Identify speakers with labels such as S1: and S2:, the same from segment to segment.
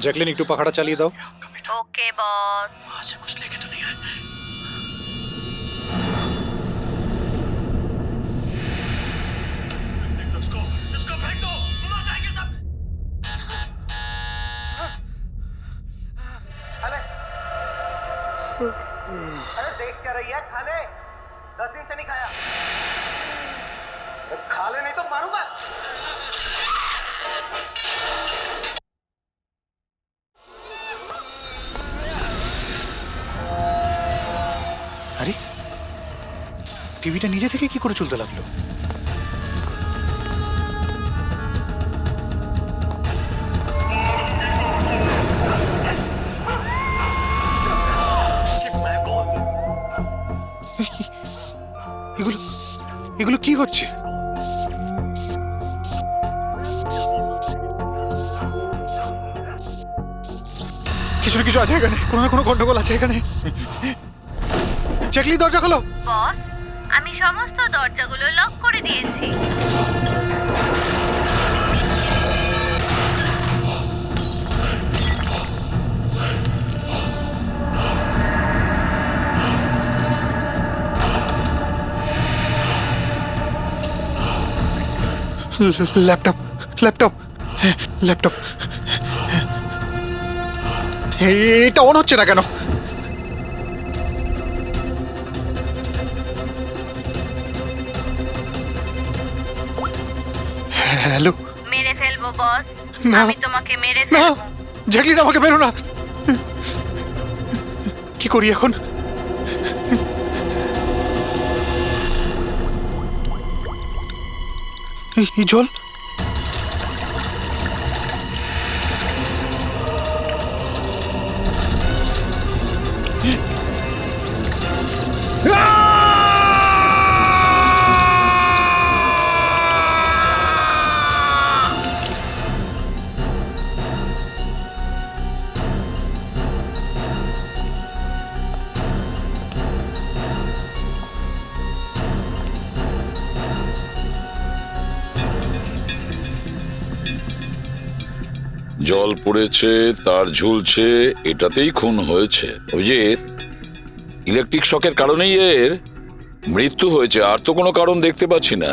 S1: Jacqueline একটু পাখাটা চালিয়ে দাও।
S2: Okay boss.
S3: वहां से कुछ लेके तो नहीं आए? इसको फेंक दो, मर जाएंगे सब।
S4: अरे देख क्या रही है? खा ले, 10 दिन से नहीं खाया। खा ले नहीं तो मारूंगा।
S1: আরে টিভিটা নিজে থেকে কি করে চলতে লাগলো? এগুলো এগুলো কি হচ্ছে? কিছু না কিছু আছে এখানে, কোনো না কোনো গন্ডগোল আছে এখানে। জ্যাকলিন দরজা খোলো।
S2: বস, আমি সমস্ত দরজাগুলো লক করে দিয়েছি।
S1: ল্যাপটপ ল্যাপটপ ল্যাপটপ এটা অন হচ্ছে না কেন? হ্যালো।
S2: মেরে ফেলবো বস,
S1: না।
S2: আমি তোমাকে মেরে
S1: না
S2: ফেলবো।
S1: জ্যাকলিন আমাকে বেরো না। কি করি এখন? এই জল
S5: জল পড়েছে, তার ঝুলছে, এটাতেই খুন হয়েছে। অভিজিৎ, ইলেকট্রিক শকের কারণেই এর মৃত্যু হয়েছে, আর তো কোনো কারণ দেখতে পাচ্ছি না।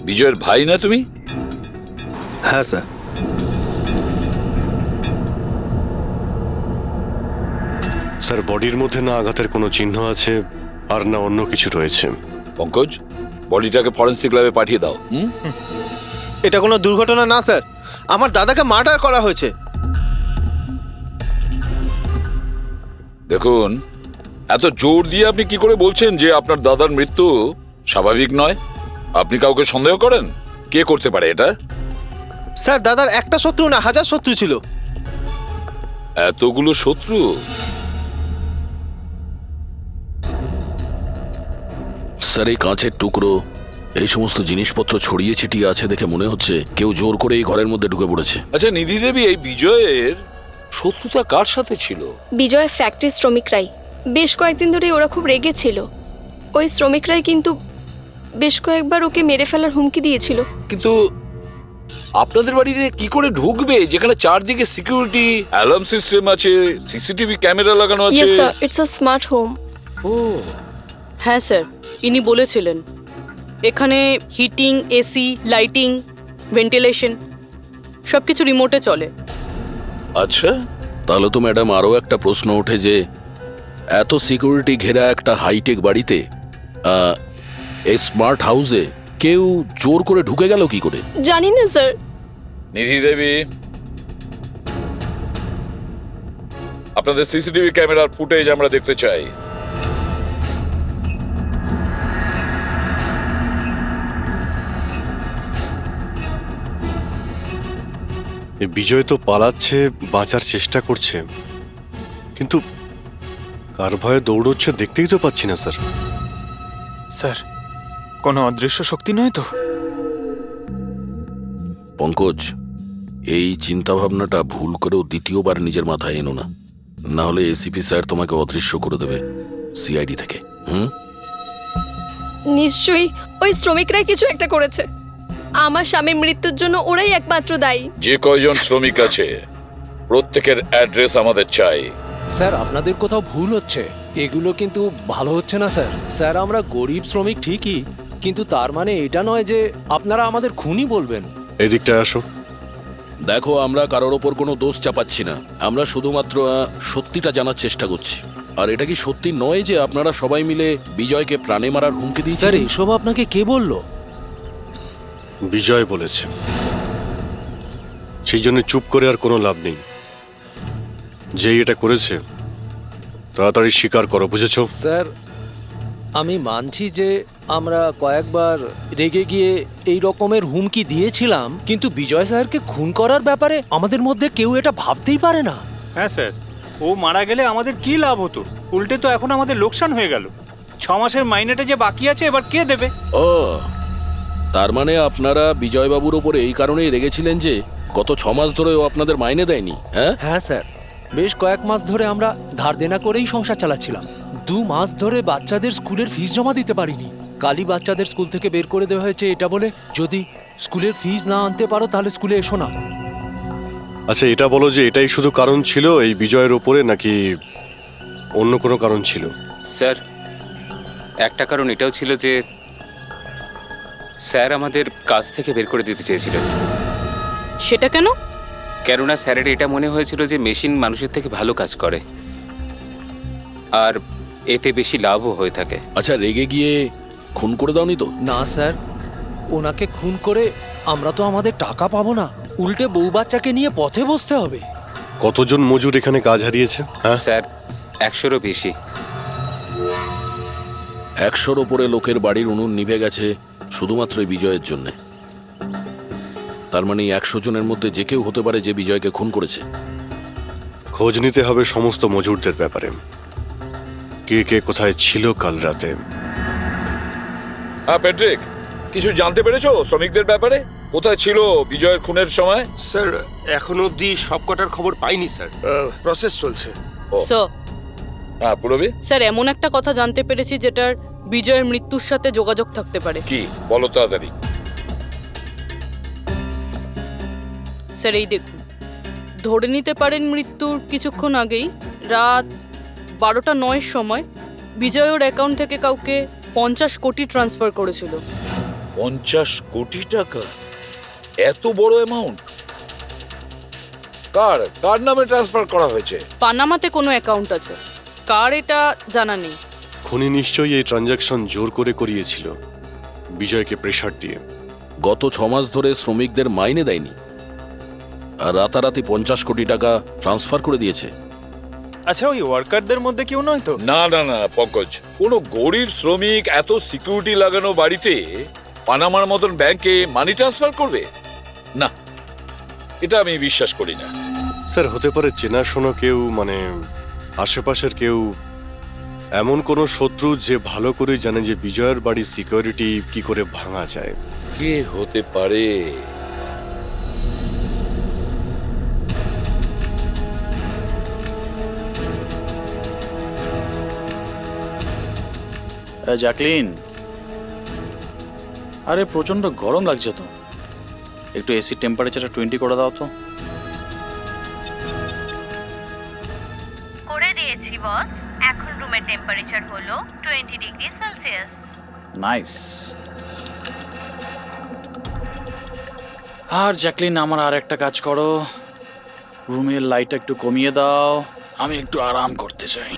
S5: বিজয়ের ভাই না তুমি?
S4: হ্যাঁ স্যার।
S6: স্যার, বডির মধ্যে না আঘাতের কোনো চিহ্ন আছে আর না অন্য কিছু রয়েছে।
S5: পঙ্কজ, বডিটাকে ফরেন্সিক ল্যাবে পাঠিয়ে দাও।
S4: এটা কোনো দুর্ঘটনা না স্যার, আমার দাদাকে মার্ডার করা হয়েছে।
S5: দেখুন, এত জোর দিয়ে আপনি কি করে বলছেন যে আপনার দাদার মৃত্যু স্বাভাবিক নয়? আপনি কাউকে সন্দেহ করেন? কে করতে পারে এটা?
S4: স্যার, দাদার একটা শত্রু না, হাজার শত্রু ছিল।
S5: এতগুলো শত্রু?
S7: স্যার, এই কাঁচের টুকরো, এই সমস্ত জিনিসপত্র ছড়িয়ে ছিটিয়ে আছে দেখে মনে হচ্ছে কেউ জোর করে এই ঘরের মধ্যে ঢুকে পড়েছে।
S5: আচ্ছা নিধি দেবী, এই বিজয়ের শত্রুতা কার সাথে ছিল?
S8: বিজয় ফ্যাক্টরি শ্রমিকরাই। বেশ কয়েকদিন ধরে ওরা খুব রেগেছিল। ওই শ্রমিকরাই কিন্তু বেশ কয়েকবার ওকে মেরে ফেলার হুমকি দিয়েছিল।
S5: কিন্তু আপনাদের বাড়িতে কি করে ঢুকবে যেখানে চারদিকে সিকিউরিটি, অ্যালার্ম সিস্টেম আছে, সিসিটিভি ক্যামেরা লাগানো আছে?
S8: Yes sir, it's a smart home.
S5: ও,
S9: হ্যাঁ স্যার, ইনি বলেছিলেন এখানে হিটিং, এসি, লাইটিং, ভেন্টিলেশন সব কিছু রিমোটে চলে।
S5: আচ্ছা।
S7: তাহলে তো ম্যাডাম আরও একটা প্রশ্ন ওঠে যে এত সিকিউরিটি ঘেরা একটা হাইটেক বাড়িতে, এই স্মার্ট হাউসে কেউ জোর করে ঢুকে গেল কি করে?
S8: জানি না স্যার।
S5: নিধি দেবী, আপনাদের সিসিটিভি ক্যামেরার ফুটেজ আমরা দেখতে চাই।
S6: এই বিজয় তো পালাচ্ছে, বাঁচার চেষ্টা করছে, কিন্তু কার ভয়ে দৌড়চ্ছে দেখতেই তো পাচ্ছি না স্যার।
S3: স্যার, কোনো অদৃশ্য শক্তি নয় তো?
S7: পঙ্কজ, এই চিন্তাভাবনাটা ভুল করেও দ্বিতীয়বার নিজের মাথায় এনো না, না হলে এসিপি স্যার তোমাকে অদৃশ্য করে দেবে সিআইডি থেকে।
S8: নিশ্চয়ই ওই শ্রমিকরাই কিছু একটা করেছে। আমার স্বামীর মৃত্যুর জন্য ওরাই একমাত্র দায়ী।
S5: যে কয়জন শ্রমিক আছে প্রত্যেকের অ্যাড্রেস আমাদের চাই।
S10: স্যার আপনাদের কোথাও ভুল হচ্ছে, এগুলো কিন্তু ভালো হচ্ছে না স্যার। স্যার আমরা গরিব শ্রমিক ঠিকই, কিন্তু তার মানে এটা নয় যে আপনারা আমাদের খুনি বলবেন।
S6: এদিকটায় আসো।
S7: দেখো, আমরা কারোর ওপর কোনো দোষ চাপাচ্ছি না, আমরা শুধুমাত্র সত্যিটা জানার চেষ্টা করছি। আর এটা কি সত্যি নয় যে আপনারা সবাই মিলে বিজয়কে প্রাণে মারার হুমকি
S10: স্যার
S7: দিয়েছেন?
S10: এসব আপনাকে কে বললো?
S6: বিজয় বলেছে। সেই জন্য চুপ করে আর কোনো লাভ নেই। যেই এটা করেছে তাড়াতাড়ি স্বীকার করো, বুঝেছো?
S10: স্যার আমি মানছি যে আমরা কয়েকবার রেগে গিয়ে এই রকমের হুমকি দিয়েছিলাম, কিন্তু বিজয় স্যারকে খুন করার ব্যাপারে আমাদের মধ্যে কেউ এটা ভাবতেই পারে না।
S1: হ্যাঁ স্যার, ও মারা গেলে আমাদের কি লাভ হতো? উল্টে তো এখন আমাদের লোকসান হয়ে গেল। 6 মাসের মাইনেটা যে বাকি আছে এবার কে দেবে?
S7: ও, তার মানে আপনারা বিজয়বাবুর ওপরে এই কারণেই রেগেছিলেন যে গত 6 মাস ধরে ও আপনাদের মাইনে দেয়নি? হ্যাঁ
S10: হ্যাঁ স্যার, বেশ কয়েক মাস ধরে আমরা ধার দেনা করেই সংসার চালাচ্ছিলাম। 2 মাস ধরে বাচ্চাদের স্কুলের ফিস জমা দিতে পারিনি। কালই বাচ্চাদের স্কুল থেকে বের করে দেওয়া হয়েছে এটা বলে, যদি স্কুলের ফিস না আনতে পারো তাহলে স্কুলে এসো না।
S6: আচ্ছা এটা বলো যে এটাই শুধু কারণ ছিল এই বিজয়ের ওপরে, নাকি অন্য কোনো কারণ ছিল?
S11: স্যার একটা কারণ এটাও ছিল যে স্যার আমাদের কাজ থেকে বের করে দিতে চেয়েছিলেন।
S9: সেটা কেন?
S11: কেননা স্যারের এটা মনে হয়েছিল যে মেশিন মানুষের থেকে ভালো কাজ করে আর এতে বেশি লাভও হয়ে থাকে।
S7: আচ্ছা, রেগে গিয়ে খুন করে দাওনি তো?
S10: না স্যার, ওনাকে খুন করে আমরা তো আমাদের টাকা পাবো না, উল্টে বউ বাচ্চাকে নিয়ে পথে বসতে হবে।
S6: কতজন মজুর এখানে কাজ হারিয়েছে? হ্যাঁ
S11: স্যার 100-এরও বেশি।
S7: 100-র ওপরে লোকের বাড়ির উনুন নিভে গেছে শুধুমাত্র এই বিজয়ের জন্যে। তার মানে 100 জনের মধ্যে যে কেউ হতে পারে যে বিজয়কে খুন করেছে।
S6: খোঁজ নিতে হবে সমস্ত মজুরদের ব্যাপারে, কে কে কোথায় ছিল কাল রাতে।
S5: হ্যাঁ প্যাট্রিক, কিছু জানতে পেরেছো শ্রমিকদের ব্যাপারে? কোথায় ছিল বিজয়ের খুনের সময়?
S4: স্যার এখনো অবধি সব কটার খবর পাইনি স্যার, প্রসেস চলছে।
S9: স্যার
S5: হ্যাঁ পুরবি,
S9: স্যার এমন একটা কথা জানতে পেরেছি যেটার বিজয়ের মৃত্যুর সাথে যোগাযোগ থাকতে পারে।
S5: কি বলো তাড়াতাড়ি।
S9: স্যার এই দেখুন, ধরে নিতে পারেন মৃত্যুর কিছুক্ষণ আগেই রাত 12:09 সময় বিজয় ওর অ্যাকাউন্ট থেকে কাউকে 50 কোটি ট্রান্সফার করেছিল।
S5: 50 কোটি টাকা? এত বড় অ্যামাউন্ট কার কার নামে ট্রান্সফার করা হয়েছে?
S9: পানামাতে কোনো অ্যাকাউন্ট আছে, কার এটা জানা নেই।
S6: খুনি নিশ্চয়ই এই ট্রানজাকশন জোর করে করিয়েছিল বিজয়কে প্রেসার দিয়ে।
S7: গত 6 মাস ধরে শ্রমিকদের মাইনে দেয়নি আর রাতারাতি 50 কোটি টাকা ট্রান্সফার করে দিয়েছে।
S3: আচ্ছা, ওই ওয়ার্কারদের মধ্যে কেউ নয় তো?
S5: না না না পঙ্কজ, কোনো গরিব শ্রমিক এত সিকিউরিটি লাগানো বাড়িতে পানামার মতন ব্যাংকে মানি ট্রান্সফার করবে? না, এটা আমি বিশ্বাস করি না।
S6: স্যার হতে পারে চেনাশোনা কেউ, মানে আশেপাশের কেউ, এমন কোনো শত্রু যে ভালো করে জানে যে বিজয়ের বাড়ির সিকিউরিটি কি করে ভাঙা যায়।
S5: কে হতে পারে?
S12: জ্যাকলিন, আরে প্রচন্ড গরম লাগছে তো, একটু এসি টেম্পারেচারটা 20 করে দাও তো।
S2: করে দিয়েছি বস। এখন রুমের টেম্পারেচার হলো 20 ডিগ্রি সেলসিয়াস।
S12: নাইস। আর জ্যাকলিন, আমার আর একটা কাজ করো, রুমের লাইটটা একটু কমিয়ে দাও, আমি একটু আরাম করতে চাই।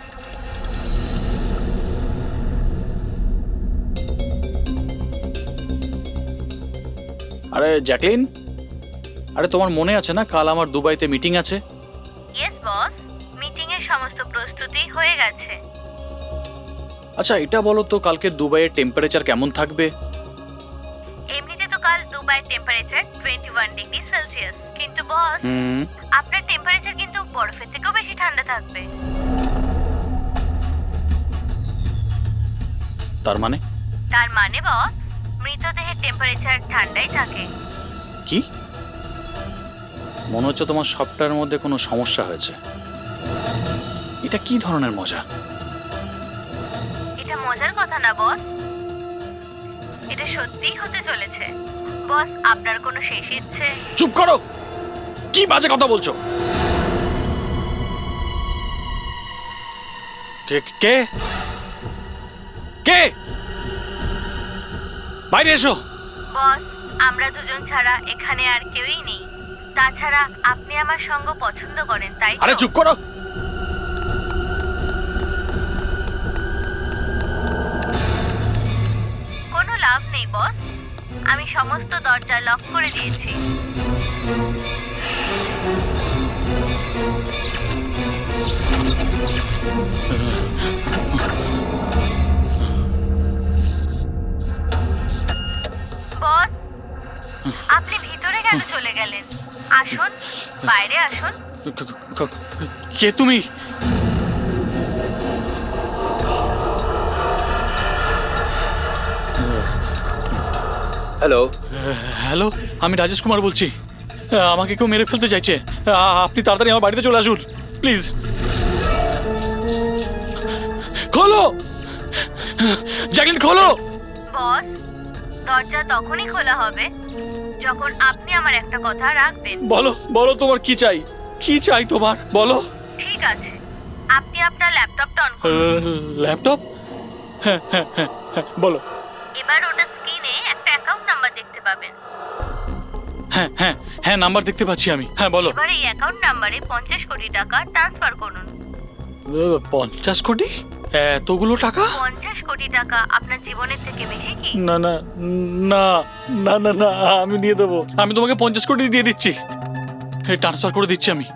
S12: আরে জ্যাকলিন, আরে তোমার মনে আছে না কাল আমার দুবাইতে মিটিং আছে?
S2: ইয়েস বস, মিটিং এর সমস্ত প্রস্তুতি হয়ে গেছে।
S12: আচ্ছা এটা বলো তো, কালকে দুবাইয়ের টেম্পারেচার কেমন থাকবে?
S2: এমনিতে তো কাল দুবাইয়ের টেম্পারেচার 21 ডিগ্রি সেলসিয়াস, কিন্তু বস আপনার টেম্পারেচার কিন্তু বরফের থেকেও বেশি ঠান্ডা থাকবে।
S12: তার মানে?
S2: তার মানে বস, মৃতদেহের টেম্পারেচার ঠান্ডাই থাকে।
S12: কি? মনে হচ্ছে তোমার সবটার মধ্যে কোনো সমস্যা হয়েছে। এটা কি ধরনের মজা?
S2: এটা মজার কথা না বস, এটা সত্যিই হতে চলেছে। বস আপনার কোনো শেষ ইচ্ছে?
S12: চুপ করো, কি বাজে কথা বলছো? কে কে কে? বাইরে এসো।
S2: বস আমরা দুজন ছাড়া এখানে আর কেউই নেই। তাছাড়া আপনি আমার সঙ্গ পছন্দ করেন, তাই তো?
S12: আরে চুপ করো।
S2: কোনো লাভ নেই বস, আমি সমস্ত দরজা লক করে দিয়েছি। বস আপনি ভিতরে কেন চলে গেলেন? আসুন, বাইরে আসুন।
S12: কে তুমি?
S4: হ্যালো,
S12: হ্যালো, আমি রাজেশ কুমার বলছি। আমাকে কেউ মেরে ফেলতে চাইছে। আপনি তাড়াতাড়ি আমার বাড়িতে চলে আসুন প্লিজ। খোলো জ্যাকলিন, খোলো।
S2: বস দরজা তখনই খোলা হবে যখন আপনি আমার একটা কথা রাখবেন।
S12: বলো বলো, তোমার কি চাই? কি চাই তোমার? বলো।
S2: ঠিক আছে, আপনি আপনার ল্যাপটপটা অন করুন।
S12: ল্যাপটপ? হ্যাঁ হ্যাঁ হ্যাঁ হ্যাঁ, বলো।
S2: এবার ওটা স্ক্রিনে একটা অ্যাকাউন্ট নাম্বার দেখতে পাবেন।
S12: হ্যাঁ হ্যাঁ হ্যাঁ, নাম্বার দেখতে পাচ্ছি আমি। হ্যাঁ বলো।
S2: এবার এই অ্যাকাউন্ট নাম্বারে 50 কোটি টাকা ট্রান্সফার করুন।
S12: 50 কোটি? এতগুলো টাকা?
S2: 50 কোটি টাকা আপনার জীবনের থেকে বেশি কি?
S12: না না না না না না, আমি দিয়ে দেবো। আমি তোমাকে 50 কোটি দিয়ে দিচ্ছি। ট্রান্সফার করে দিচ্ছি আমি।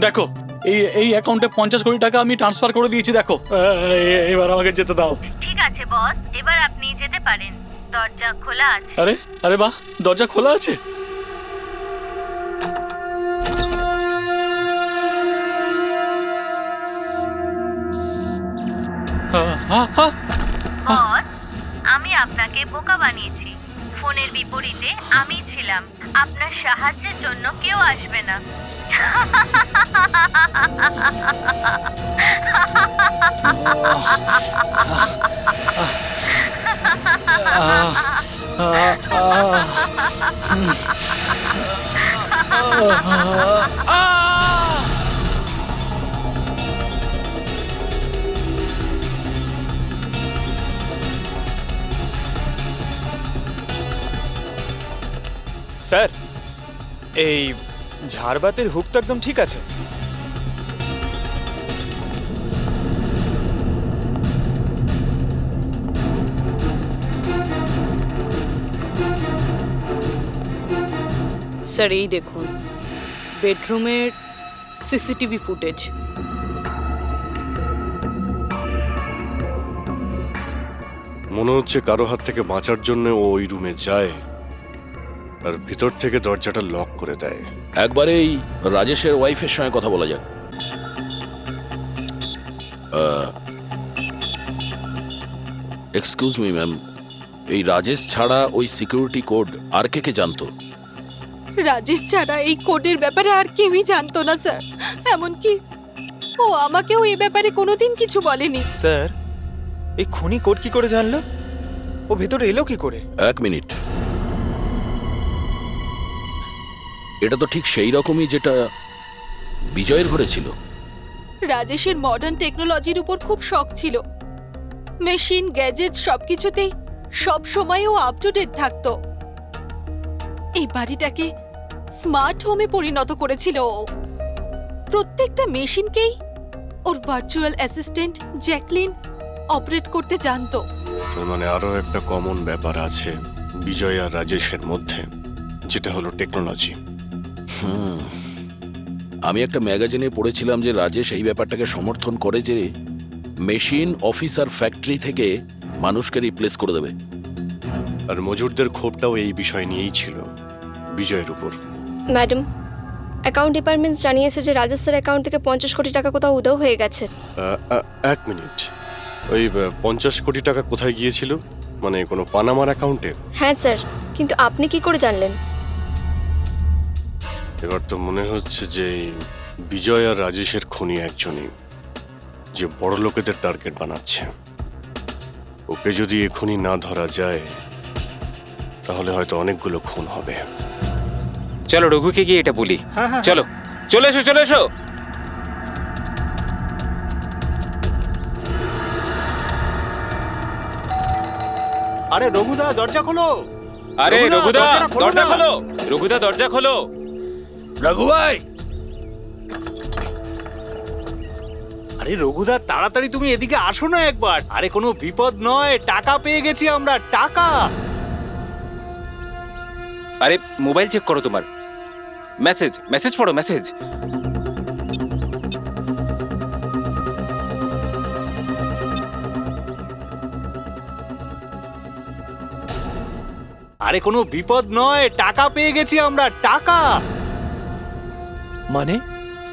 S12: দেখো, এই অ্যাকাউন্টে 50 কোটি টাকা আমি ট্রান্সফার করে দিয়েছি। দেখো, এবার আমাকে যেতে দাও।
S2: ঠিক আছে বস, এবার আপনি যেতে পারেন। দরজা খোলা আছে।
S12: আরে আরে বাহ, দরজা খোলা আছে।
S2: বস আমি আপনাকে বোকা বানিয়েছি। ফোনের বিপরীতে আমি ছিলাম। আপনার সাহায্যের জন্য কেউ আসবে না।
S3: স্যার, এই ঝাড়বাতির হুক তো একদম ঠিক আছে।
S9: স্যার এই দেখুন বেডরুমের সিসিটিভি ফুটেজ।
S6: মনে হচ্ছে কারো হাত থেকে বাঁচার জন্য ও ওই রুমে যায় আর ভিতর থেকে দরজাটা লক করে দেয়।
S7: একবারেই রাজেশের ওয়াইফের সঙ্গে কথা বলা যাক। এক্সকিউজ মি ম্যাম, এই রাজেশ ছাড়া ওই সিকিউরিটি কোড আর কে কে জানতো?
S8: রাজেশ ছাড়া এই কোডের ব্যাপারে আর কেউই জানতো না স্যার। এমনকি ও আমাকেও এই ব্যাপারে কোনোদিন কিছু বলেনি।
S3: স্যার, এই খুনি কোড কি করে জানলো? ও ভেতরে এলো কি করে?
S7: এক মিনিট, এটা তো ঠিক সেই রকমই যেটা বিজয়ের ঘরে ছিল।
S8: রাজেশের মডার্ন টেকনোলজির উপর খুব শখ ছিল। মেশিন, গ্যাজেট সবকিছুতেই সব সময় ও আপ টু ডেট থাকতো। এই বাড়িটাকে স্মার্ট হোমে পরিণত করেছিল ও। প্রত্যেকটা মেশিনকেই ওর ভার্চুয়াল অ্যাসিস্ট্যান্ট জ্যাকলিন অপারেট করতে জানতো।
S6: তার মানে আরো একটা কমন ব্যাপার আছে বিজয় আর রাজেশের মধ্যে, যেটা হলো টেকনোলজি।
S7: আমি একটা ম্যাগাজিনে পড়েছিলাম যে রাজেশ এই ব্যাপারটাকে সমর্থন করে যে মেশিন, অফিস আর ফ্যাক্টরি থেকে মানুষকে রিপ্লেস করে দেবে।
S6: আর মজুরদের ক্ষোভটাও এই বিষয় নিয়েই ছিল, বিজয়ের উপর।
S8: ম্যাডাম, অ্যাকাউন্ট ডিপার্টমেন্টস জানিয়েছে যে রাজেশ স্যার অ্যাকাউন্ট থেকে 50 কোটি টাকা কোথাও উধাও হয়ে গেছে।
S6: এক মিনিট, ওই 50 কোটি টাকা কোথায় গিয়েছিল? মানে কোনো পানামার অ্যাকাউন্টে?
S8: হ্যাঁ স্যার, কিন্তু আপনি কি করে জানলেন?
S6: এবার তো মনে হচ্ছে যে বিজয় আর রাজেশের খুনি একজনই, যে বড় লোকেদের টার্গেট বানাচ্ছে। ওকে যদি এখনই না ধরা যায় তাহলে হয়তো অনেকগুলো খুন হবে।
S11: চলো রঘুকে গিয়ে এটা বলি।
S1: হ্যাঁ, হ্যাঁ,
S11: চলো চলে এসো চলে এসো।
S1: আরে রঘুদা দরজা খোলো।
S11: আরে রঘুদা
S1: দরজাটা খোলো
S11: দরজা
S1: না।
S11: খোলো, রঘুদা দরজা খোলো।
S12: রঘু ভাই,
S1: আরে রঘুদা তাড়াতাড়ি তুমি এদিকে আসো না একবার। আরে কোনো বিপদ নয়, টাকা পেয়ে গেছি আমরা, টাকা।
S11: আরে মোবাইল চেক করো তোমার। মেসেজ মেসেজ পড়ো মেসেজ।
S1: আরে কোনো বিপদ নয়, টাকা পেয়ে গেছি আমরা, টাকা।
S10: মানে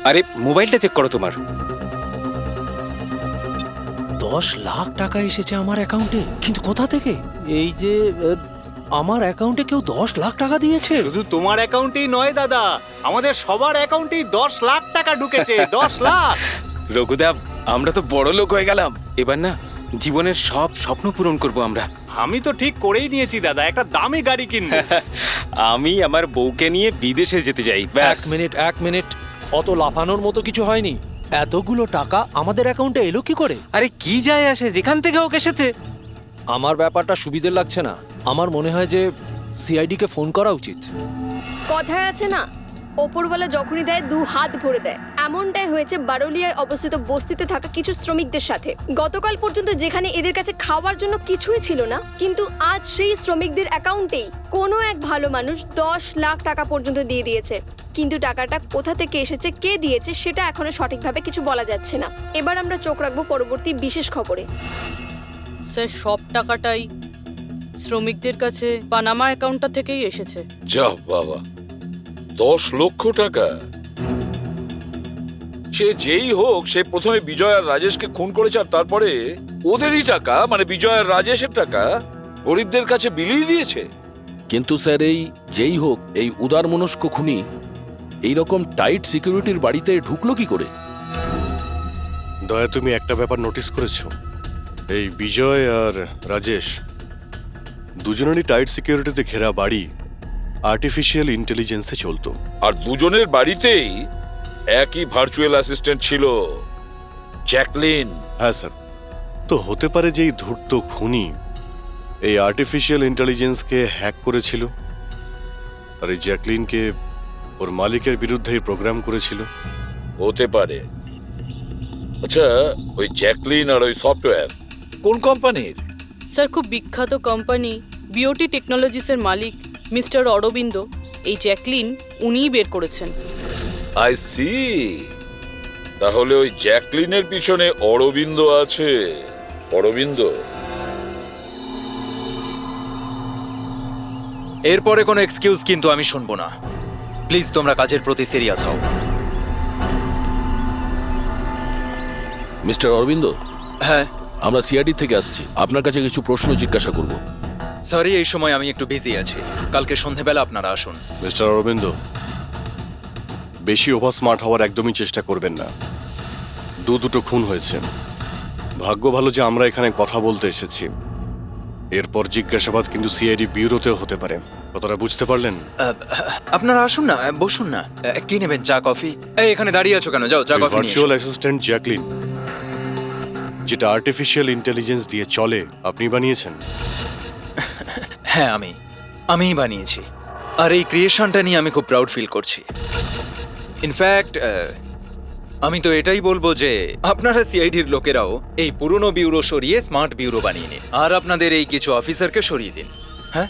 S11: আরে মোবাইলটা চেক করো তোমার।
S10: 10 লাখ টাকা এসেছে আমার অ্যাকাউন্টে, কিন্তু কোথা থেকে? এই যে আমার অ্যাকাউন্টে কেউ 10 লাখ টাকা দিয়েছে?
S1: শুধু তোমার অ্যাকাউন্টেই নয় দাদা, আমাদের সবার অ্যাকাউন্টেই 10 লাখ টাকা ঢুকেছে। 10 লাখ।
S11: রঘুদা আমরা তো বড় লোক হয়ে গেলাম, এবার না জীবনের সব স্বপ্ন পূরণ করব আমরা।
S1: আমি তো ঠিক করেই নিয়েছি দাদা, একটা দামি গাড়ি কিনবো।
S11: আমি আমার বউকে নিয়ে বিদেশে যেতে চাই। ব্যাস।
S10: এক মিনিট, অত লাফানোর মতো কিছু হয়নি। এতগুলো টাকা আমাদের অ্যাকাউন্টে এলো কি করে?
S11: আরে কি যায় আসে, যেখান থেকে হোক এসেছে।
S10: আমার ব্যাপারটা সুবিধের লাগছে না। আমার মনে হয় যে সিআইডি কে ফোন করা উচিত।
S13: কথায় আছে না, ওপরওয়ালা যখনই দেয় 2 হাত ভরে দেয়। এমনটাই হয়েছে বারোলিয়ায় অবস্থিত বস্তিতে থাকা কিছু শ্রমিকদের সাথে। গতকাল পর্যন্ত যেখানে এদের কাছে খাওয়ার জন্য কিছুই ছিল না, কিন্তু আজ সেই শ্রমিকদের অ্যাকাউন্টেই কোনো এক ভালো মানুষ 10 লাখ টাকা পর্যন্ত দিয়ে দিয়েছে। কিন্তু টাকাটা কোথা থেকে এসেছে, কে দিয়েছে, সেটা এখনো সঠিকভাবে কিছু বলা যাচ্ছে না। এবার আমরা চোখ রাখবো পরবর্তী বিশেষ খবরে।
S9: স্যার সব টাকাটাই শ্রমিকদের কাছে পানামা অ্যাকাউন্টটা থেকেই এসেছে।
S5: যা বাবা, 10 লক্ষ টাকা! সে যেই হোক, সে প্রথমে বিজয় আর রাজেশকে খুন করেছে, আর তারপরে ওদেরই টাকা, মানে বিজয় আর রাজেশের টাকা গরিবদের কাছে বিলিয়ে দিয়েছে।
S7: কিন্তু স্যার, এই যেই হোক, এই উদারমনস্ক খুনি এইরকম টাইট সিকিউরিটির বাড়িতে ঢুকলো কি করে?
S6: দয়া, তুমি একটা ব্যাপার নোটিস করেছো? এই বিজয় আর রাজেশ দুজনেরই টাইট সিকিউরিটিতে ঘেরা বাড়ি আর্টিফিশিয়াল ইন্টেলিজেন্সে চলতো।
S5: আর দুজনের বাড়িতেই একই ভার্চুয়াল অ্যাসিস্ট্যান্ট ছিল, জ্যাকলিন।
S6: হ্যাঁ স্যার। তো হতে পারে যে এই ধূর্ত খুনি এই আর্টিফিশিয়াল ইন্টেলিজেন্সকে হ্যাক করেছিল, আর এই জ্যাকলিনকে ওর মালিকের বিরুদ্ধে প্রোগ্রাম করেছিল।
S5: হতে পারে। আচ্ছা, ওই জ্যাকলিন আর ওই সফটওয়্যার কোন কোম্পানির?
S9: স্যার খুব বিখ্যাত কোম্পানি বিওটি টেকনোলজিসের মালিক মিস্টার অরবিন্দ, এই জ্যাকলিন উনিই বের করেছেন।
S5: I see. তাহলে ওই জ্যাকলিনের পিছনে অরবিন্দ আছে। অরবিন্দ।
S3: এরপরে কোনো এক্সকিউজ কিন্তু আমি শুনবো না। প্লিজ তোমরা কাজের প্রতি সিরিয়াস হও।
S7: মিস্টার অরবিন্দ,
S3: হ্যাঁ
S7: আমরা সিআইডি থেকে আসছি, আপনার কাছে কিছু প্রশ্ন জিজ্ঞাসা করব।
S3: সরি, এই সময় আমি একটু বিজি আছি। কালকে সন্ধেবেলা আপনারা আসুন।
S6: মিস্টার অরবিন্দ, বেশি ওভার স্মার্ট হওয়ার একদমই চেষ্টা করবেন না। দুটো খুন হয়েছে, ভাগ্য ভালো যে আমরা এখানে কথা বলতে এসেছি। এরপর জিজ্ঞাসাবাদ কিন্তু সিআইডি ব্যুরোতেও হতে পারে। কথাটা বুঝতে পারলেন?
S3: আপনারা আসুন না, বসুন না। কি নেবেন, চা কফি? এই এখানে দাঁড়িয়ে আছো কেন? যাও চা কফি নিয়ে
S6: ভার্চুয়াল
S3: এসো।
S6: অ্যাসিস্ট্যান্ট জ্যাকলিন, যেটা আর্টিফিশিয়াল ইন্টেলিজেন্স দিয়ে চলে, আপনি বানিয়েছেন?
S3: হ্যাঁ, আমিই বানিয়েছি। আর এই ক্রিয়েশনটা নিয়ে আমি খুব প্রাউড ফিল করছি। ইনফ্যাক্ট আমি তো এটাই বলবো যে আপনারা সিআইডির লোকেরাও এই পুরনো ব্যুরো সরিয়ে স্মার্ট ব্যুরো বানিয়ে নিন, আর আপনাদের এই কিছু অফিসারকে সরিয়ে দিন। হ্যাঁ,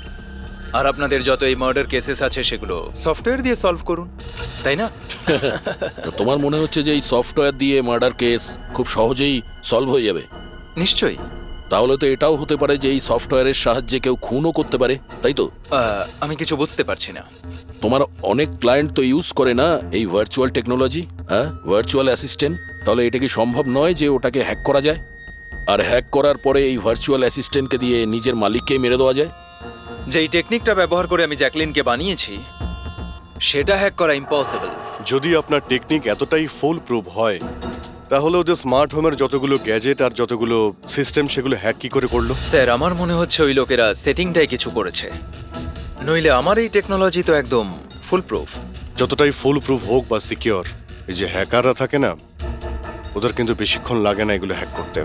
S3: আর আপনাদের যত এই মার্ডার কেসেস আছে সেগুলো সফটওয়্যার দিয়ে সলভ করুন, তাই না?
S7: তো তোমার মনে হচ্ছে যে এই সফটওয়্যার দিয়ে মার্ডার কেস খুব সহজেই সলভ হয়ে যাবে?
S3: নিশ্চয়ই।
S7: তাহলে তো এটাও হতে পারে যে এই সফটওয়্যারের সাহায্যে কেউ খুনও করতে পারে, তাই তো?
S3: আমি কিছু বুঝতে পারছি না।
S7: তোমার অনেক ক্লায়েন্ট তো ইউজ করে না এই ভার্চুয়াল টেকনোলজি, হ্যাঁ, ভার্চুয়াল অ্যাসিস্ট্যান্ট। তাহলে এটা কি সম্ভব নয় যে ওটাকে হ্যাক করা যায়, আর হ্যাক করার পরে এই ভার্চুয়াল অ্যাসিস্ট্যান্টকে দিয়ে নিজের মালিককেই মেরে দেওয়া যায়?
S3: যেই টেকনিকটা ব্যবহার করে আমি জ্যাকলিনকে বানিয়েছি সেটা হ্যাক করা ইম্পসিবল।
S6: যদি আপনার টেকনিক এতটাই ফুল প্রুফ হয় তাহলে ওদের স্মার্ট হোমের যতগুলো গ্যাজেট আর যতগুলো সিস্টেম সেগুলো হ্যাক কি করে করলো?
S3: স্যার আমার মনে হচ্ছে ওই লোকেরা সেটিংটাই কিছু করেছে, নইলে আমার এই টেকনোলজি তো একদম ফুল প্রুফ।
S6: যতটাই ফুল প্রুফ হোক বা সিকিওর, এই যে হ্যাকাররা থাকে না, ওদের কিন্তু বেশিক্ষণ লাগে না এগুলো হ্যাক করতে।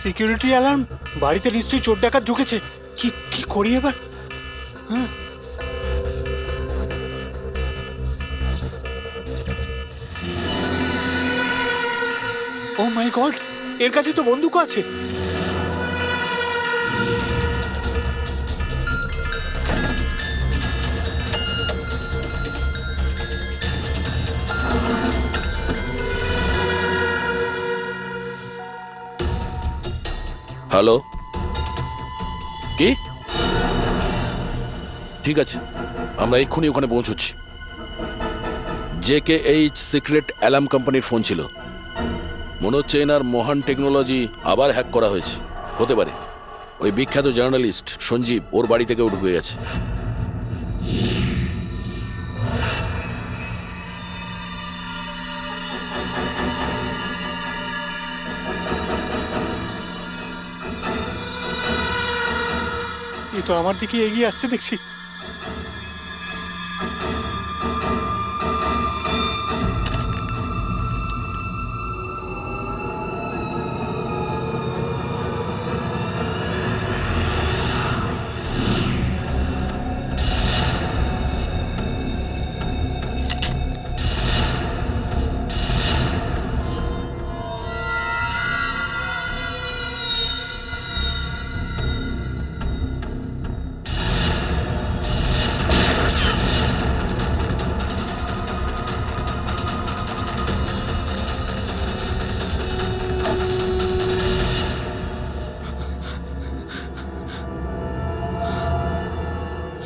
S1: Security alarm! বাড়িতে নিশ্চয়ই চোর ডাকাত ঢুকেছে। কি কি করি এবার? ও মাই গড, এর কাছে তো বন্দুক আছে।
S7: হ্যালো, কি? ঠিক আছে, আমরা এক্ষুনি ওখানে পৌঁছচ্ছি। JKH সিক্রেট অ্যালার্ম কোম্পানির ফোন ছিল। মনে হচ্ছে এনার মহান টেকনোলজি আবার হ্যাক করা হয়েছে। হতে পারে ওই বিখ্যাত জার্নালিস্ট সঞ্জীব ওর বাড়ি থেকেও ঢুকে গেছে।
S1: এ তো আমার দিকে এগিয়ে আসছে দেখছি।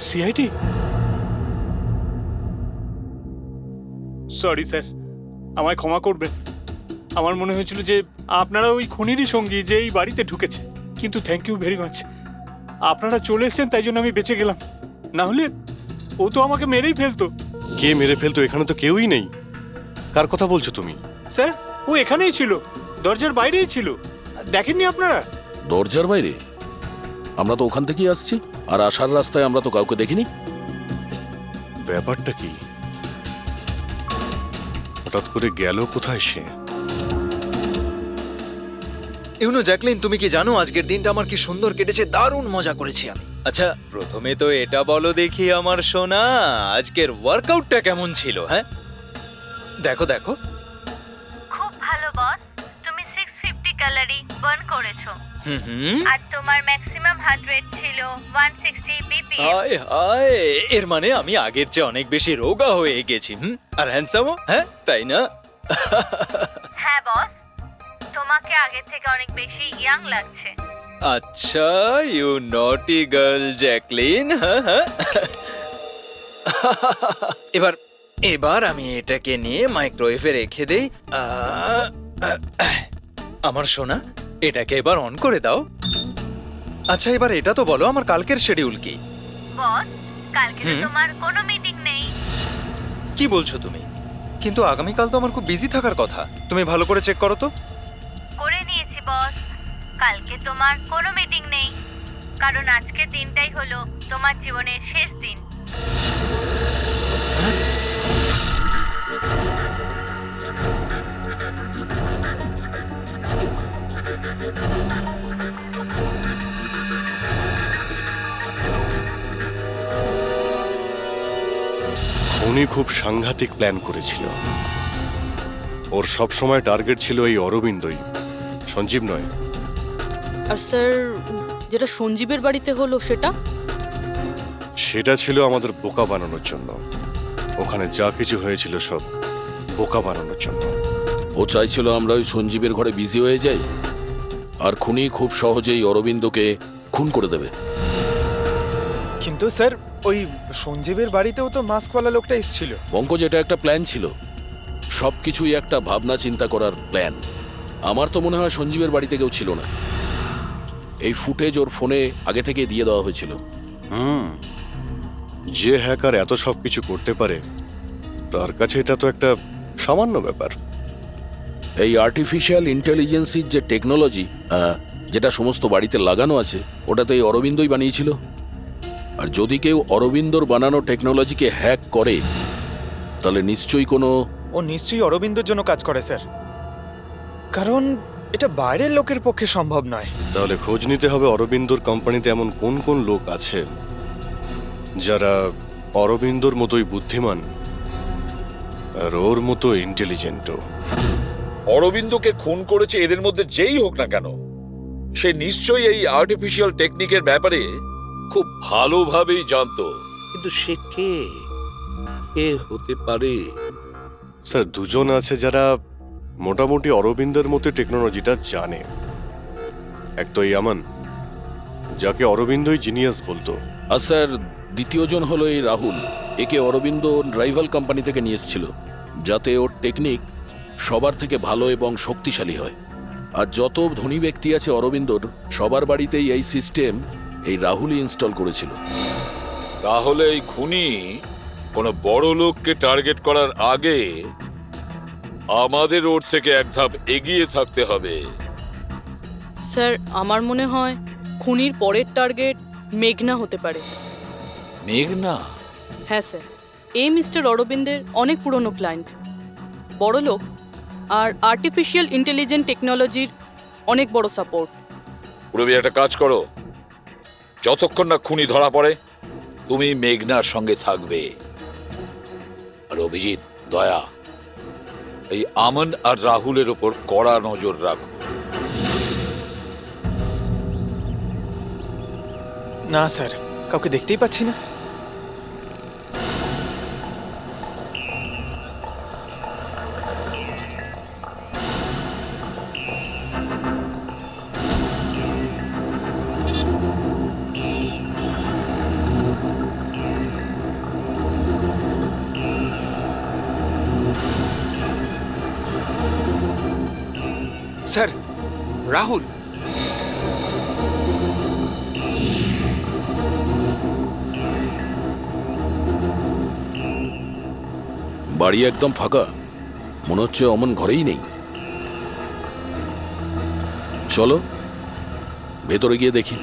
S1: সিআইডি? সরি স্যার, আমায় ক্ষমা করবেন। আমার মনে হয়েছিল যে আপনারা ওই খুনিরই সঙ্গী যে এই বাড়িতে ঢুকেছে। কিন্তু থ্যাংক ইউ ভেরি মাচ, আপনারা চলে এসেছেন তাই জন্য আমি বেঁচে গেলাম। না হলে ও তো আমাকে মেরেই ফেলতো।
S6: কে মেরে ফেলতো? এখানে তো কেউই নেই। কার কথা বলছো তুমি?
S1: স্যার ও এখানেই ছিল, দরজার বাইরেই ছিল। দেখেননি আপনারা?
S7: দরজার বাইরে? আমরা তো ওখান থেকেই আসছি, আর আসার রাস্তায় আমরা তো কাউকে দেখিনি।
S6: ব্যাপারটা কি? হঠাৎ করে গেল কোথায় সে?
S3: ইউনো জ্যাকলিন, তুমি কি জানো আজকের দিনটা আমার কি সুন্দর কেটেছে? দারুণ মজা করেছি আমি। আচ্ছা প্রথমে তো এটা বলো দেখি আমার সোনা, আজকের ওয়ার্কআউটটা কেমন ছিল? হ্যাঁ দেখো দেখো।
S2: খুব ভালো বস, তুমি 650 ক্যালোরি বার্ন করেছো।
S3: হুম,
S2: আর তোমার ম্যাক্সিমাম হার্ট রেট ছিল 160 বিপিএম।
S3: হায় হায়, এর মানে আমি আগের চেয়ে অনেক বেশি রোগা হয়ে গেছি। আর হ্যান্ডসামও, হ্যাঁ তাই না?
S2: হ্যাঁ বস, তোমাকে আগের থেকে অনেক বেশি ইয়াং লাগছে।
S3: আচ্ছা, ইউ নটি গার্ল জ্যাকলিন। হ্যাঁ হ্যাঁ, এবার এবার আমি এটাকে নিয়ে মাইক্রোওয়েভে রেখে দেই। আমার সোনা, এটাকে এবার অন করে দাও। আচ্ছা এবার এটা তো বলো আমার কালকের শিডিউল কি?
S2: বস, কালকে তো তোমার কোনো মিটিং নেই।
S3: কি বলছো তুমি? কিন্তু আগামীকাল তো আমার খুব বিজি থাকার কথা। তুমি ভালো করে চেক করো তো।
S2: করে নিয়েছি বস, কালকে তোমার কোনো মিটিং নেই, কারণ আজকের দিনটাই হলো তোমার জীবনের শেষ দিন।
S6: উনি খুব সাংঘাতিক প্ল্যান করেছিল। ওর সব সময় টার্গেট ছিল এই অরবিন্দই, সঞ্জীব নয়।
S9: আর স্যার, যেটা সঞ্জীবের বাড়িতে হলো সেটা?
S6: সেটা ছিল আমাদের বোকা বানানোর জন্য। ওখানে যা কিছু হয়েছিল সব বোকা বানানোর জন্য।
S7: ও চাইছিল আমরা ওই সঞ্জীবের ঘরে বিজি হয়ে যাই, আর খুনি খুব সহজেই অরবিন্দকে খুন করে দেবে।
S14: কিন্তু স্যার, ওই সঞ্জীবের বাড়িতেও তো মাস্কওয়ালা লোকটা এসেছিল।
S7: পঙ্কজ, এটা একটা প্ল্যান ছিল। সবকিছুই একটা ভাবনা চিন্তা করার প্ল্যান। আমার তো মনে হয় সঞ্জীবের বাড়িতে কেউ ছিল না। এই ফুটেজ ওর ফোনে আগে থেকে দিয়ে দেওয়া হয়েছিল।
S6: যে হ্যাকার এত সব কিছু করতে পারে তার কাছে এটা তো একটা সামান্য ব্যাপার।
S7: এই আর্টিফিশিয়াল ইন্টেলিজেন্সির যে টেকনোলজি যেটা সমস্ত বাড়িতে লাগানো আছে, ওটা তো এই অরবিন্দই বানিয়েছিল। আর যদি কেউ অরবিন্দর বানানো টেকনোলজিকে হ্যাক করে তাহলে নিশ্চয়ই কোনো
S14: ও নিশ্চয়ই অরবিন্দর জন্য কাজ করে স্যার, কারণ এটা বাইরের লোকের পক্ষে সম্ভব নয়।
S6: তাহলে খোঁজ নিতে হবে অরবিন্দর কোম্পানিতে এমন কোন কোন লোক আছে যারা অরবিন্দর মতোই বুদ্ধিমান আর ওর মতো ইন্টেলিজেন্টও।
S5: অরবিন্দকে খুন করেছে এদের মধ্যে যেই হোক না কেন, সে নিশ্চয়ই এই আর্টিফিশিয়াল টেকনিকের ব্যাপারে খুব ভালোভাবেই জানতো। কিন্তু সে কে হতে পারে?
S6: স্যার, দুজন আছে যারা মোটামুটি অরবিন্দের মতো টেকনোলজিটা জানে। এক তো ইয়ামান, যাকে অরবিন্দই জিনিয়াস বলতো।
S7: আর স্যার দ্বিতীয়জন হলো এই রাহুল। একে অরবিন্দ রাইভাল কোম্পানি থেকে নিয়ে এসেছিল, যাতে ওর টেকনিক সবার থেকে ভালো এবং শক্তিশালী হয়। আর যত ধনী ব্যক্তি আছে অরবিন্দর, সবার বাড়িতেই এই সিস্টেম এই রাহুলই ইনস্টল করেছিল।
S5: তাহলে এই খুনি কোনো বড় লোককে টার্গেট করার আগে আমাদের ওর থেকে এক ধাপ এগিয়ে থাকতে হবে।
S9: স্যার আমার মনে হয় খুনির পরের টার্গেট মেঘনা হতে পারে।
S5: মেঘনা?
S9: হ্যাঁ স্যার, এই মিস্টার অরবিন্দের অনেক পুরনো ক্লায়েন্ট, বড় লোক, আর আর্টিফিশিয়াল ইন্টেলিজেন্ট টেকনোলজির অনেক বড় সাপোর্ট।
S5: পুরবি একটা কাজ করো, যতক্ষণ না খুনি ধরা পড়ে তুমি মেঘনার সঙ্গে থাকবে। আর অভিজিৎ, দয়া, এই আমন আর রাহুলের ওপর কড়া নজর রাখো।
S14: না স্যার, কাউকে দেখতেই পাচ্ছি না। স্যার, রাহুল।
S7: বাড়ি একদম ফাঁকা, মনে হচ্ছে অমন ঘরেই নেই। চলো ভেতরে গিয়ে দেখি।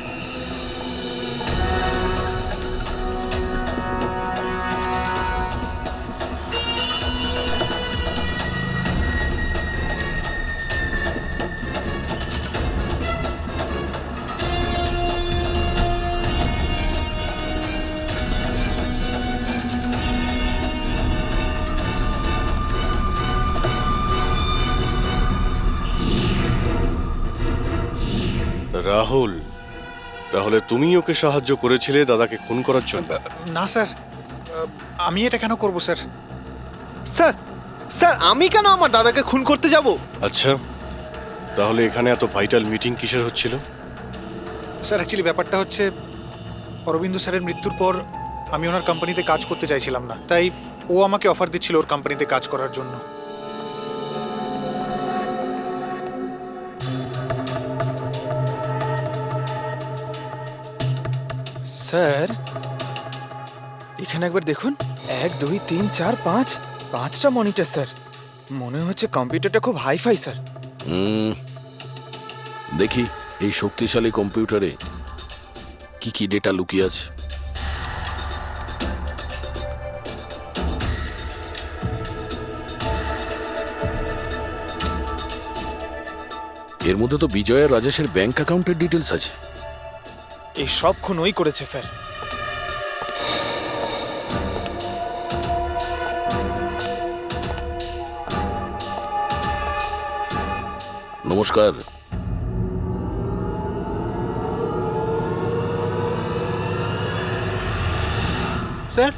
S6: রাহুল, তাহলে তুমি ওকে সাহায্য করেছিলে দাদাকে খুন করার জন্য?
S1: না স্যার, আমি এটা কেন করব স্যার?
S4: স্যার, স্যার আমি কেন আমার দাদাকে খুন করতে যাব?
S6: আচ্ছা, তাহলে এখানে এত ভাইটাল মিটিং কিসের হচ্ছিল?
S1: স্যার অ্যাকচুয়ালি ব্যাপারটা হচ্ছে, অরবিন্দ স্যারের মৃত্যুর পর আমি ওনার কোম্পানিতে কাজ করতে চাইছিলাম না, তাই ও আমাকে অফার দিচ্ছিল ওর কোম্পানিতে কাজ করার জন্য।
S14: স্যার এখানে একবার দেখুন, 1 2 3 4 5 5টা মনিটর স্যার। মনে হচ্ছে কম্পিউটারটা খুব হাইফাই স্যার।
S7: দেখি এই শক্তিশালী কম্পিউটারে কি কি ডেটা লুকিয়ে আছে। এর মধ্যে তো বিজয় আর রাজেশের ব্যাংক অ্যাকাউন্টের ডিটেলস আছে।
S14: এই সব খুন ওই করেছে স্যার।
S7: নমস্কার।
S1: স্যার,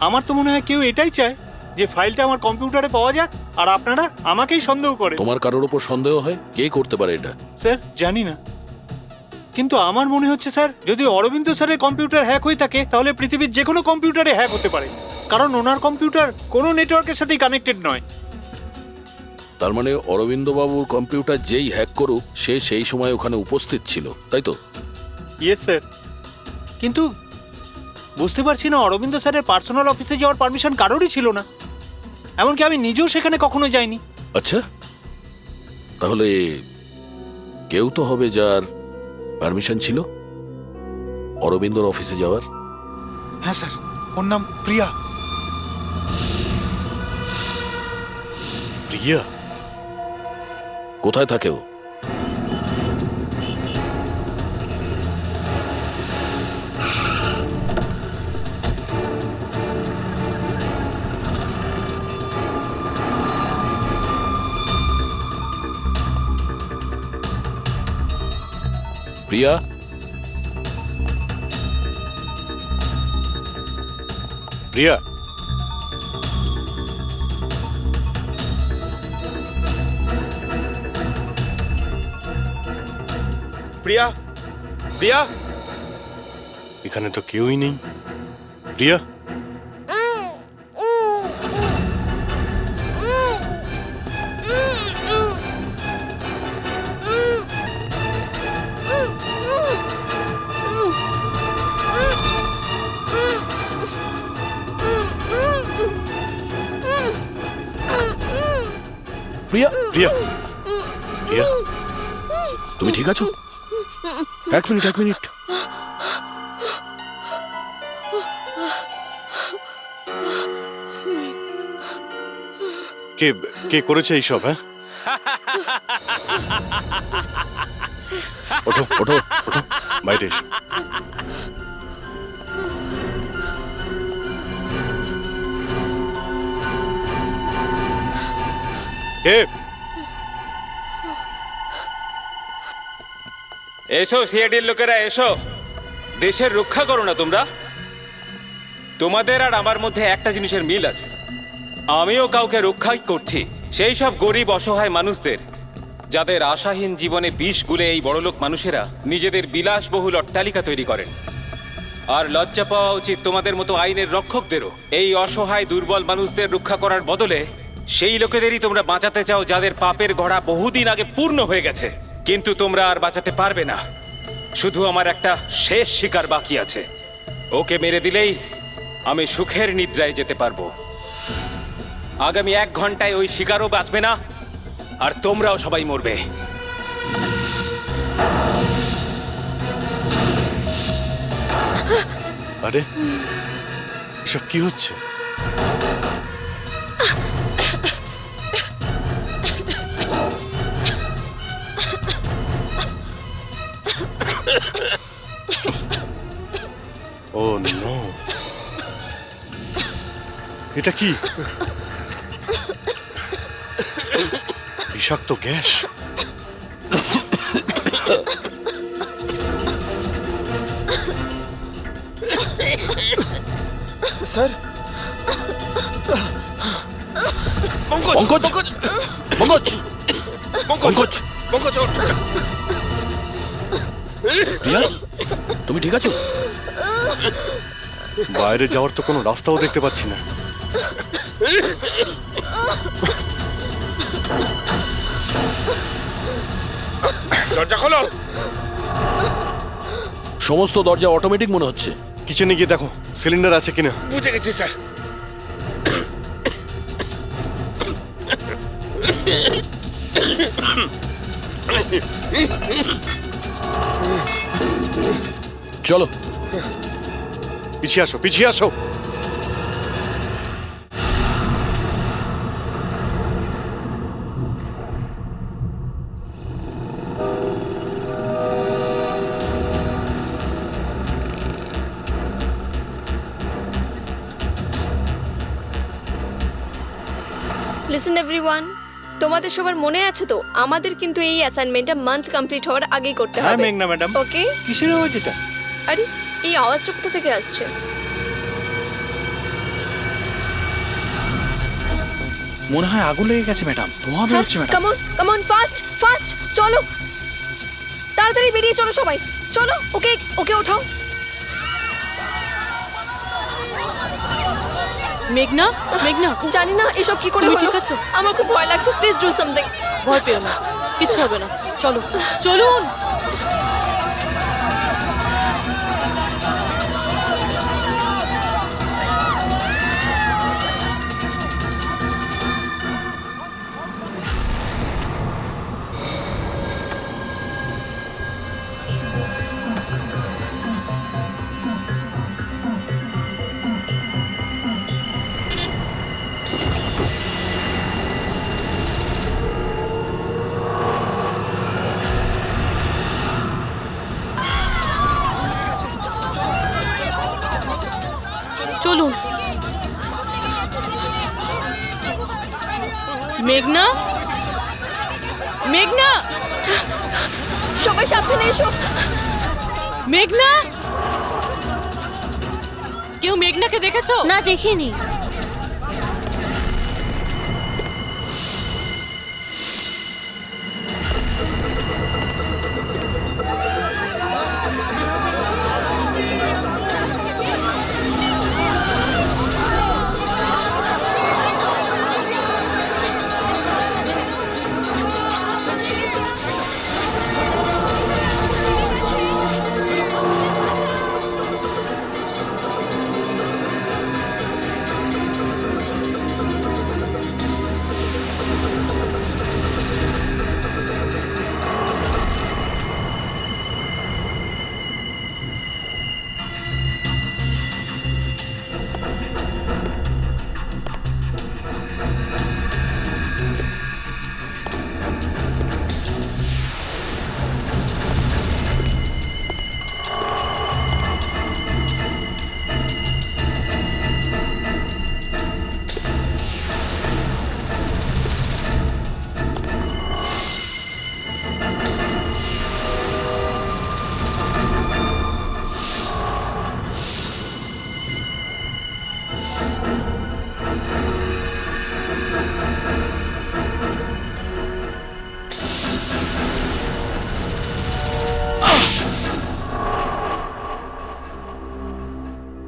S1: আমার তো মনে হয় কেউ এটাই চায় যে ফাইলটা আমার কম্পিউটারে পাওয়া যাক, আর আপনারা আমাকেই সন্দেহ করে।
S7: তোমার কারোর উপর সন্দেহ হয়? কে করতে পারে এটা?
S1: স্যার জানি না, কিন্তু আমার মনে হচ্ছে স্যার, যদি অরবিন্দ স্যারের কম্পিউটার হ্যাক হয়ে থাকে তাহলে পৃথিবীর যে কোনো কম্পিউটারে হ্যাক হতে পারে, কারণ ওনার কম্পিউটার কোনো নেটওয়ার্কের সাথেই কানেক্টেড নয়।
S7: তার মানে অরবিন্দবাবুর কম্পিউটার যেই হ্যাক করুক সে সেই সময় ওখানে উপস্থিত ছিল, তাই তো?
S1: ইয়েস স্যার, কিন্তু বুঝতে পারছি না অরবিন্দ স্যারের পার্সোনাল অফিসে যাওয়ার পারমিশন কারোরই ছিল না, এমনকি আমি নিজেও সেখানে কখনো যাইনি।
S7: আচ্ছা, তাহলে কেউ তো হবে যার পারমিশন ছিল অরবিন্দর অফিসে যাওয়ার।
S15: হ্যাঁ স্যার, ওর নাম প্রিয়া।
S6: প্রিয়া?
S7: কোথায় থাকে ও? প্রিয়া?
S6: প্রিয়া?
S4: প্রিয়া? প্রিয়া?
S6: এখানে তো কেউই নেই। প্রিয়া?
S7: প্রিয়া?
S6: প্রিয়া? প্রিয়া?
S7: তুমি ঠিক আছো? এক মিনিট।
S6: কে কে করেছে এইসব? হ্যাঁ, ওঠো ওঠো ওঠো, বাইরে এসো। কে?
S11: এসো সিআইডির লোকেরা, এসো। দেশের রক্ষা করো না তোমরা? তোমাদের আর আমার মধ্যে একটা জিনিসের মিল আছে, আমিও কাউকে রক্ষাই করছি, সেই সব গরিব অসহায় মানুষদের যাদের আশাহীন জীবনে বিষ গুলে এই বড়লোক মানুষেরা নিজেদের বিলাসবহুল অট্টালিকা তৈরি করেন। আর লজ্জা পাওয়া উচিত তোমাদের মতো আইনের রক্ষকদেরও, এই অসহায় দুর্বল মানুষদের রক্ষা করার বদলে সেই লোকেদেরই তোমরা বাঁচাতে চাও যাদের পাপের ঘোড়া বহুদিন আগে পূর্ণ হয়ে গেছে। কিন্তু তোমরা আর বাঁচাতে পারবে না, শুধু আমার একটা শেষ শিকার বাকি আছে। ওকে মেরে দিলেই আমি সুখের নিদ্রায় যেতে পারবো। আগামী 1 ঘন্টায় ওই শিকারও বাঁচবে না, আর তোমরাও সবাই মরবে।
S6: আরে এসব কি হচ্ছে? ও নো, এটা কি? বিষাক্ত গ্যাস।
S14: স্যার,
S7: প্রিয়া, তুমি ঠিক আছো?
S6: বাইরে যাওয়ার তো কোনো রাস্তাও দেখতে পাচ্ছি না।
S7: দরজা খোলো। সমস্ত দরজা অটোমেটিক মনে হচ্ছে।
S6: কিচেনে গিয়ে দেখো সিলিন্ডার আছে কিনা।
S4: বুঝে গেছি স্যার।
S7: চলো
S6: পিছিয়ে আসো, পিছিয়ে আসো।
S13: লিসেন এভরিওয়ান, তোমাদের সবার মনে আছে তো আমাদের কিন্তু এই অ্যাসাইনমেন্টটা মান্থ কমপ্লিট হওয়ার আগেই করতে
S1: হ্যাঁ
S13: হবে।
S1: মেঘনা ম্যাডাম।
S13: ওকে?
S1: কিসের আওয়াজ এটা?
S13: আরে এই আওয়াজটা কোথা থেকে আসছে?
S12: মনে হয় আগুন লেগে গেছে ম্যাডাম, ধোঁয়া বেরোচ্ছে madam.
S13: Come on fast fast, চলো তাড়াতাড়ি বেরিয়ে চলো সবাই, চলো। ওকে ওকে ওঠাও।
S9: মেঘনা, মেঘনা,
S13: জানি না এসব কি করে
S9: তুমি
S13: হলো।
S9: ঠিক আছো?
S13: আমার খুব ভয় লাগছে, প্লিজ ডু সামথিং।
S9: ভয় পেও না, কিচ্ছু হবে না। চলো, চলুন। চলুন। মেঘনা, মেঘনা,
S13: সবাই সাবধানে এসো।
S9: মেঘনা, কেউ মেঘনাকে দেখেছো?
S2: না, দেখিনি।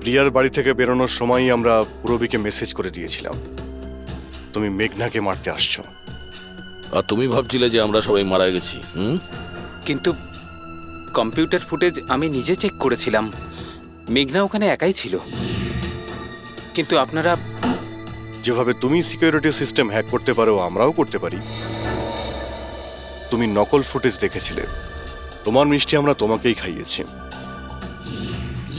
S6: প্রিয়ার বাড়ি থেকে বেরোনোর সময়ই আমরা পূরবীকে মেসেজ করে দিয়েছিলাম তুমি মেঘনাকে মারতে আসছো।
S7: আর তুমি ভাবছিলে যে আমরা সবাই মারা গেছি?
S11: কিন্তু কম্পিউটার ফুটেজ আমি নিজে চেক করেছিলাম, মেঘনা ওখানে একাই ছিল। কিন্তু আপনারা
S6: যেভাবে তুমি সিকিউরিটি সিস্টেম হ্যাক করতে পারো আমরাও করতে পারি। তুমি নকল ফুটেজ দেখেছিলে, তোমার মিষ্টি আমরা তোমাকেই খাইয়েছি।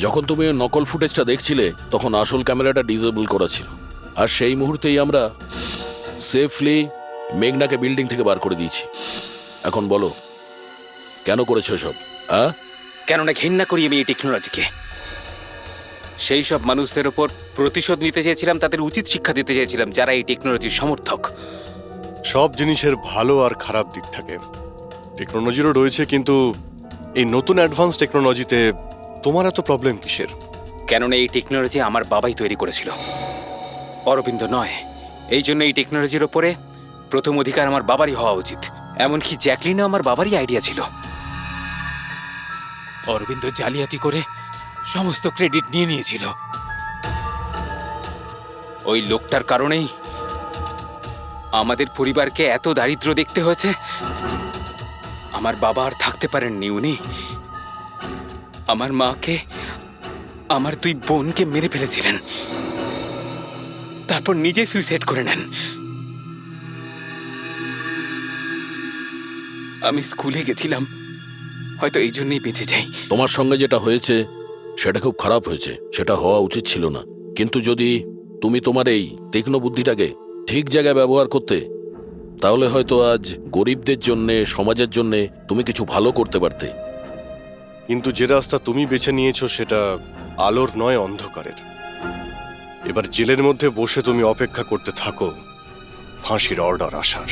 S7: যখন তুমি ওই নকল ফুটেজটা দেখছিলে তখন আসল ক্যামেরাটা ডিসেবল করা ছিল, আর সেই মুহূর্তেই আমরা সেফলি মেঘনাকে বিল্ডিং থেকে বার করে দিয়েছি। এখন বলো কেন করেছো সব?
S11: কেননা ঘৃণা করি আমি এই টেকনোলজিকে। সেই সব মানুষদের ওপর প্রতিশোধ নিতে চেয়েছিলাম, তাদের উচিত শিক্ষা দিতে চেয়েছিলাম যারা এই টেকনোলজির সমর্থক।
S6: সব জিনিসের ভালো আর খারাপ দিক থাকে, টেকনোলজিরও রয়েছে, কিন্তু এই নতুন অ্যাডভান্স টেকনোলজিতে তোমার এত প্রবলেম কিসের?
S11: কেননা এই টেকনোলজি আমার বাবাই তৈরি করেছিল, অরবিন্দ নয়। এই জন্য এই টেকনোলজির ওপরে প্রথম অধিকার আমার বাবারই হওয়া উচিত। এমনকি জ্যাকলিনও আমার বাবারই আইডিয়া ছিল। অরবিন্দ জালিয়াতি করে সমস্ত ক্রেডিট নিয়ে নিয়েছিল। ওই লোকটার কারণেই আমাদের পরিবারকে এত দারিদ্র দেখতে হয়েছে। আমার বাবা আর থাকতে পারেননি, উনি আমার মাকে, আমার দুই বোনকে মেরে ফেলেছিলেন, তারপর নিজে সুইসাইড করে নেন। আমি স্কুলে গেছিলাম, হয়তো এই জন্যই বেঁচে যাই।
S7: তোমার সঙ্গে যেটা হয়েছে সেটা খুব খারাপ হয়েছে, সেটা হওয়া উচিত ছিল না। কিন্তু যদি তুমি তোমার এই তীক্ষ্ণ বুদ্ধিটাকে ঠিক জায়গায় ব্যবহার করতে, তাহলে হয়তো আজ গরিবদের জন্যে, সমাজের জন্যে তুমি কিছু ভালো করতে পারতে।
S6: কিন্তু যে রাস্তা তুমি বেছে নিয়েছো সেটা আলোর নয়, অন্ধকারের। এবার জেলের মধ্যে বসে তুমি অপেক্ষা করতে থাকো ফাঁসির অর্ডার আসার।